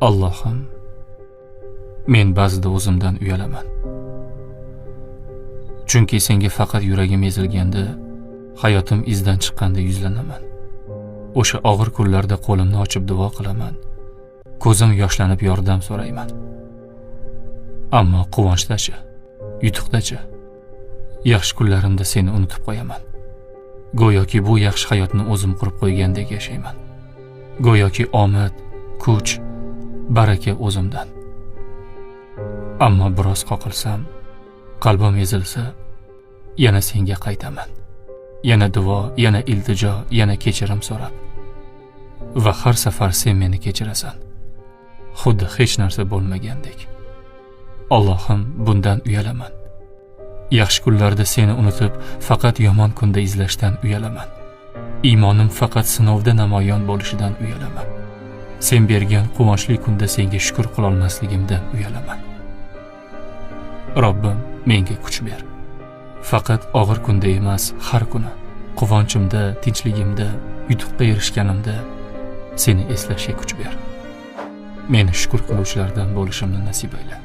Allohim, men ba'zida o'zimdan uyalaman. Chunki senga faqat yuragim ezilganda, hayotim izdan chiqqanda yuzlanaman. O'sha og'ir kunlarda qo'limni ochib duo qilaman. Ko'zim yoshlanib yordam so'rayman. Ammo quvonchdachi, yutuqdachi, yaxshi kunlarimda seni unutib qo'yaman. Go'yoki bu yaxshi hayotni o'zim qurib qo'ygandek yashayman. Go'yoki omad, kuch, baraka o'zimdan. Ammo biroz qoqilsam, qalbim ezilsa, yana senga qaytaman. Yana duo, yana iltijo, yana kechirim so'rab. Va har safar sen meni kechirasan. Xuddi hech narsa bo'lmagandek. Allohim, bundan uyalaman. Yaxshi kunlarda seni unutib, faqat yomon kunda izlashdan uyalaman. Iymonim faqat sinovda namoyon bo'lishidan uyalaman. Sen bergan quvonchli kunda senga shukr qila olmasligimdan uyalaman. Robbim, menga kuch ber. Faqat og'ir kunda emas, har kuni quvonchimda, tinchligimda, yutuqqa erishganimda seni eslashga kuch ber. Meni shukr qiluvchilardan bo'lishimni nasib ayla.